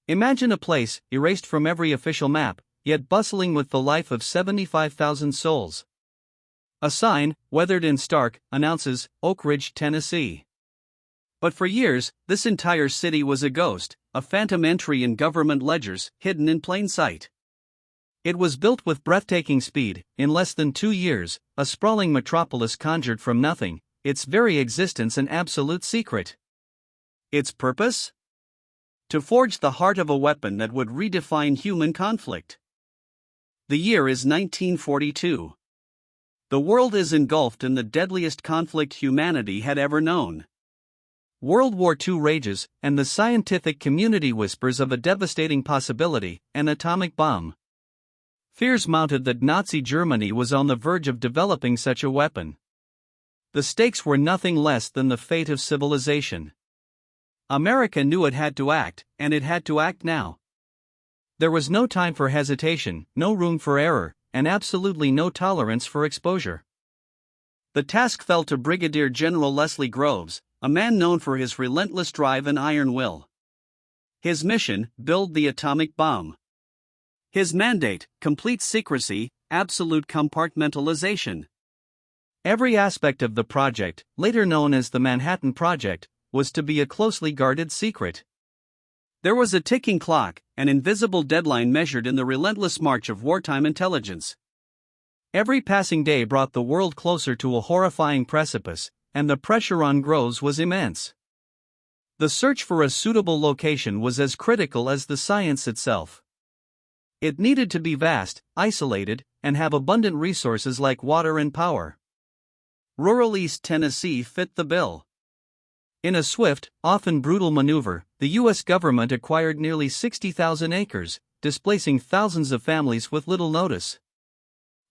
Imagine a place, erased from every official map, yet bustling with the life of 75,000 souls. A sign, weathered and stark, announces, Oak Ridge, Tennessee. But for years, this entire city was a ghost, a phantom entry in government ledgers, hidden in plain sight. It was built with breathtaking speed. In less than 2 years, a sprawling metropolis conjured from nothing, its very existence an absolute secret. Its purpose? To forge the heart of a weapon that would redefine human conflict. The year is 1942. The world is engulfed in the deadliest conflict humanity had ever known. World War II rages, and the scientific community whispers of a devastating possibility, an atomic bomb. Fears mounted that Nazi Germany was on the verge of developing such a weapon. The stakes were nothing less than the fate of civilization. America knew it had to act, and it had to act now. There was no time for hesitation, no room for error, and absolutely no tolerance for exposure. The task fell to Brigadier General Leslie Groves, a man known for his relentless drive and iron will. His mission: build the atomic bomb. His mandate: complete secrecy, absolute compartmentalization. Every aspect of the project, later known as the Manhattan Project, was to be a closely guarded secret. There was a ticking clock, an invisible deadline measured in the relentless march of wartime intelligence. Every passing day brought the world closer to a horrifying precipice, and the pressure on Groves was immense. The search for a suitable location was as critical as the science itself. It needed to be vast, isolated, and have abundant resources like water and power. Rural East Tennessee fit the bill. In a swift, often brutal maneuver, the U.S. government acquired nearly 60,000 acres, displacing thousands of families with little notice.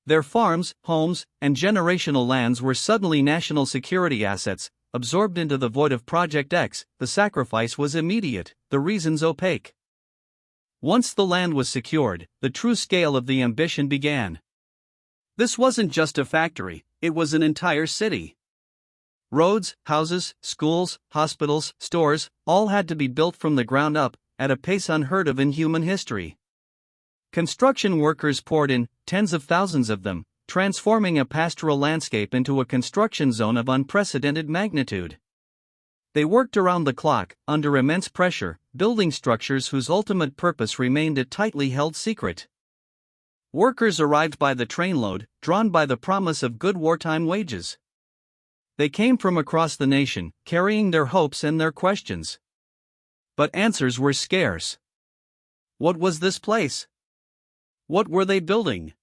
Their farms, homes, and generational lands were suddenly national security assets, absorbed into the void of Project X. The sacrifice was immediate, the reasons opaque. Once the land was secured, the true scale of the ambition began. This wasn't just a factory, it was an entire city. Roads, houses, schools, hospitals, stores, all had to be built from the ground up, at a pace unheard of in human history. Construction workers poured in, tens of thousands of them, transforming a pastoral landscape into a construction zone of unprecedented magnitude. They worked around the clock, under immense pressure, building structures whose ultimate purpose remained a tightly held secret. Workers arrived by the trainload, drawn by the promise of good wartime wages. They came from across the nation, carrying their hopes and their questions. But answers were scarce. What was this place? What were they building?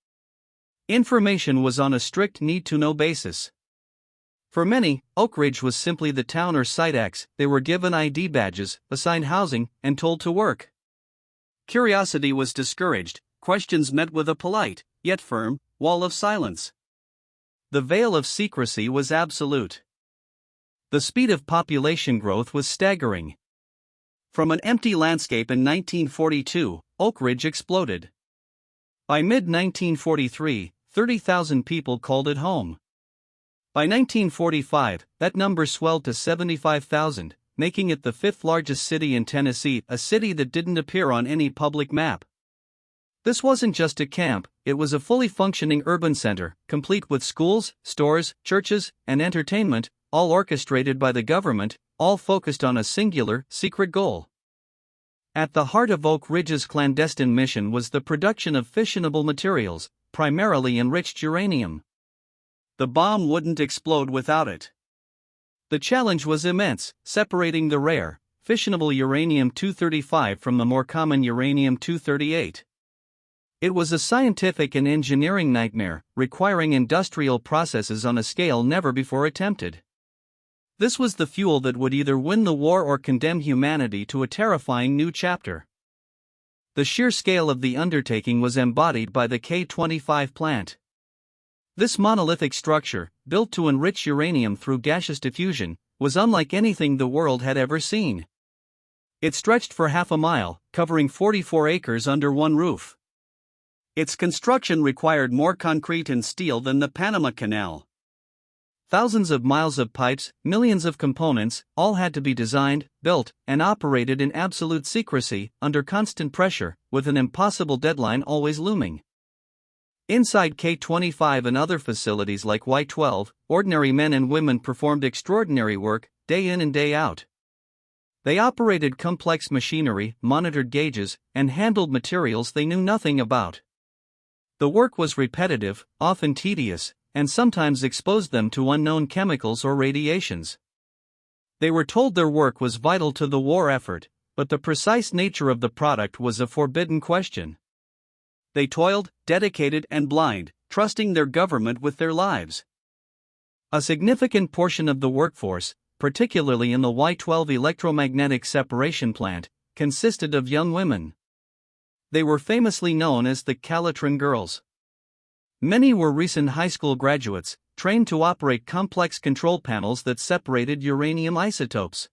Information was on a strict need-to-know basis. For many, Oak Ridge was simply the town or site X. They were given ID badges, assigned housing, and told to work. Curiosity was discouraged, questions met with a polite, yet firm, wall of silence. The veil of secrecy was absolute. The speed of population growth was staggering. From an empty landscape in 1942, Oak Ridge exploded. By mid-1943, 30,000 people called it home. By 1945, that number swelled to 75,000, making it the fifth largest city in Tennessee, a city that didn't appear on any public map. This wasn't just a camp, it was a fully functioning urban center, complete with schools, stores, churches, and entertainment, all orchestrated by the government, all focused on a singular, secret goal. At the heart of Oak Ridge's clandestine mission was the production of fissionable materials, primarily enriched uranium. The bomb wouldn't explode without it. The challenge was immense, separating the rare, fissionable uranium-235 from the more common uranium-238. It was a scientific and engineering nightmare, requiring industrial processes on a scale never before attempted. This was the fuel that would either win the war or condemn humanity to a terrifying new chapter. The sheer scale of the undertaking was embodied by the K-25 plant. This monolithic structure, built to enrich uranium through gaseous diffusion, was unlike anything the world had ever seen. It stretched for half a mile, covering 44 acres under one roof. Its construction required more concrete and steel than the Panama Canal. Thousands of miles of pipes, millions of components, all had to be designed, built, and operated in absolute secrecy, under constant pressure, with an impossible deadline always looming. Inside K-25 and other facilities like Y-12, ordinary men and women performed extraordinary work, day in and day out. They operated complex machinery, monitored gauges, and handled materials they knew nothing about. The work was repetitive, often tedious, and sometimes exposed them to unknown chemicals or radiations. They were told their work was vital to the war effort, but the precise nature of the product was a forbidden question. They toiled, dedicated and blind, trusting their government with their lives. A significant portion of the workforce, particularly in the Y-12 electromagnetic separation plant, consisted of young women. They were famously known as the Calitrin Girls. Many were recent high school graduates, trained to operate complex control panels that separated uranium isotopes.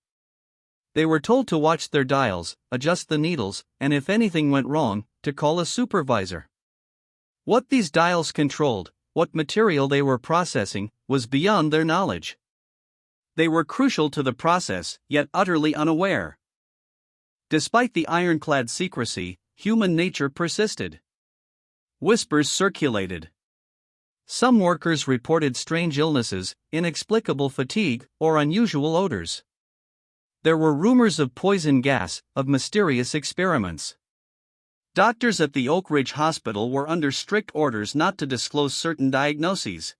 They were told to watch their dials, adjust the needles, and if anything went wrong, to call a supervisor. What these dials controlled, what material they were processing, was beyond their knowledge. They were crucial to the process, yet utterly unaware. Despite the ironclad secrecy, human nature persisted. Whispers circulated. Some workers reported strange illnesses, inexplicable fatigue, or unusual odors. There were rumors of poison gas, of mysterious experiments. Doctors at the Oak Ridge Hospital were under strict orders not to disclose certain diagnoses.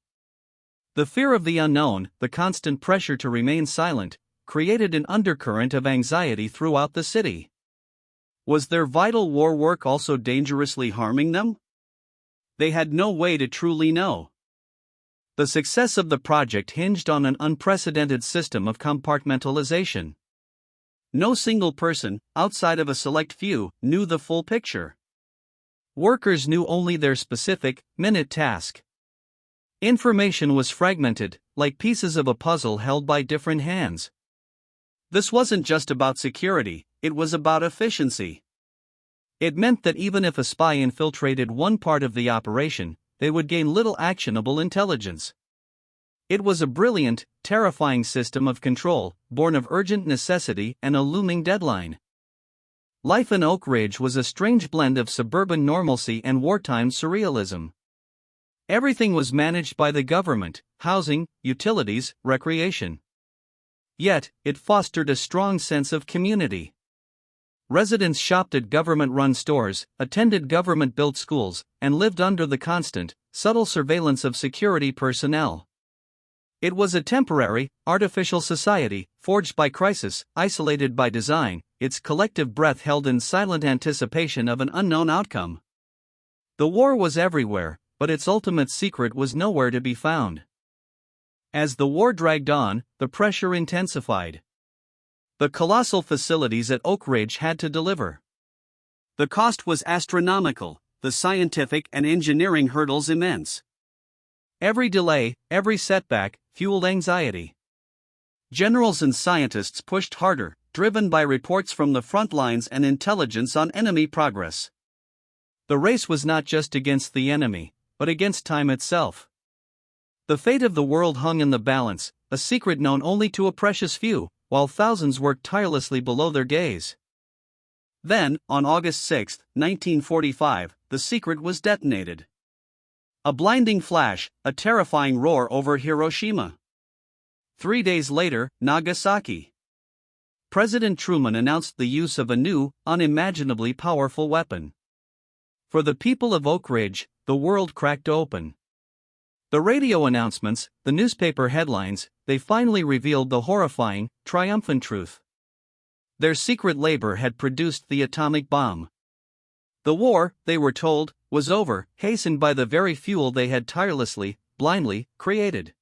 The fear of the unknown, the constant pressure to remain silent, created an undercurrent of anxiety throughout the city. Was their vital war work also dangerously harming them? They had no way to truly know. The success of the project hinged on an unprecedented system of compartmentalization. No single person, outside of a select few, knew the full picture. Workers knew only their specific, minute task. Information was fragmented, like pieces of a puzzle held by different hands. This wasn't just about security, it was about efficiency. It meant that even if a spy infiltrated one part of the operation, they would gain little actionable intelligence. It was a brilliant, terrifying system of control, born of urgent necessity and a looming deadline. Life in Oak Ridge was a strange blend of suburban normalcy and wartime surrealism. Everything was managed by the government: housing, utilities, recreation. Yet, it fostered a strong sense of community. Residents shopped at government-run stores, attended government-built schools, and lived under the constant, subtle surveillance of security personnel. It was a temporary, artificial society, forged by crisis, isolated by design, its collective breath held in silent anticipation of an unknown outcome. The war was everywhere, but its ultimate secret was nowhere to be found. As the war dragged on, the pressure intensified. The colossal facilities at Oak Ridge had to deliver. The cost was astronomical, the scientific and engineering hurdles immense. Every delay, every setback, fueled anxiety. Generals and scientists pushed harder, driven by reports from the front lines and intelligence on enemy progress. The race was not just against the enemy, but against time itself. The fate of the world hung in the balance, a secret known only to a precious few, while thousands worked tirelessly below their gaze. Then, on August 6, 1945, the secret was detonated. A blinding flash, a terrifying roar over Hiroshima. 3 days later, Nagasaki. President Truman announced the use of a new, unimaginably powerful weapon. For the people of Oak Ridge, the world cracked open. The radio announcements, the newspaper headlines, they finally revealed the horrifying, triumphant truth. Their secret labor had produced the atomic bomb. The war, they were told, was over, hastened by the very fuel they had tirelessly, blindly, created.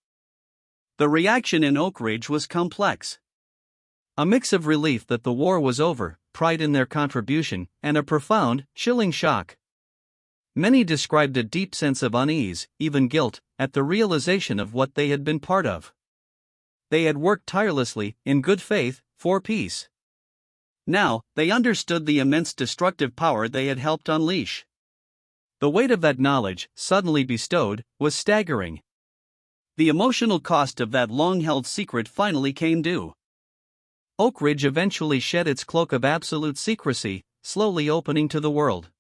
The reaction in Oak Ridge was complex. A mix of relief that the war was over, pride in their contribution, and a profound, chilling shock. Many described a deep sense of unease, even guilt, at the realization of what they had been part of. They had worked tirelessly, in good faith, for peace. Now, they understood the immense destructive power they had helped unleash. The weight of that knowledge, suddenly bestowed, was staggering. The emotional cost of that long-held secret finally came due. Oak Ridge eventually shed its cloak of absolute secrecy, slowly opening to the world.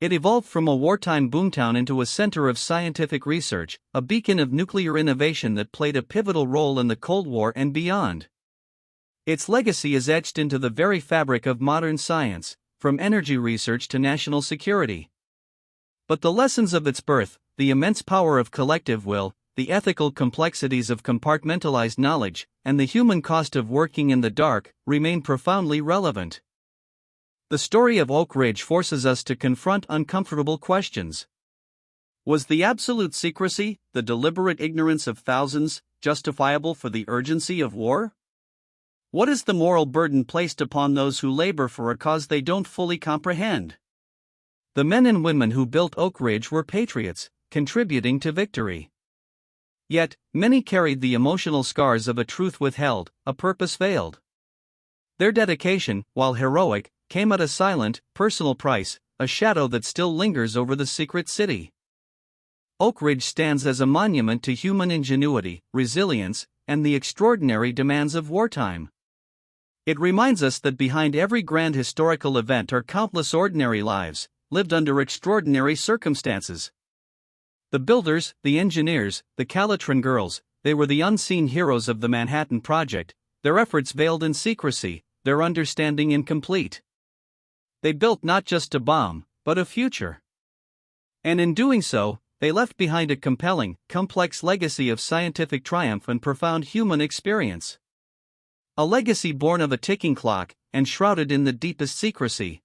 It evolved from a wartime boomtown into a center of scientific research, a beacon of nuclear innovation that played a pivotal role in the Cold War and beyond. Its legacy is etched into the very fabric of modern science, from energy research to national security. But the lessons of its birth, the immense power of collective will, the ethical complexities of compartmentalized knowledge, and the human cost of working in the dark, remain profoundly relevant. The story of Oak Ridge forces us to confront uncomfortable questions. Was the absolute secrecy, the deliberate ignorance of thousands, justifiable for the urgency of war? What is the moral burden placed upon those who labor for a cause they don't fully comprehend? The men and women who built Oak Ridge were patriots, contributing to victory. Yet, many carried the emotional scars of a truth withheld, a purpose veiled. Their dedication, while heroic, came at a silent, personal price, a shadow that still lingers over the secret city. Oak Ridge stands as a monument to human ingenuity, resilience, and the extraordinary demands of wartime. It reminds us that behind every grand historical event are countless ordinary lives, lived under extraordinary circumstances. The builders, the engineers, the Calitrin girls, they were the unseen heroes of the Manhattan Project, their efforts veiled in secrecy, their understanding incomplete. They built not just a bomb, but a future. And in doing so, they left behind a compelling, complex legacy of scientific triumph and profound human experience. A legacy born of a ticking clock, and shrouded in the deepest secrecy.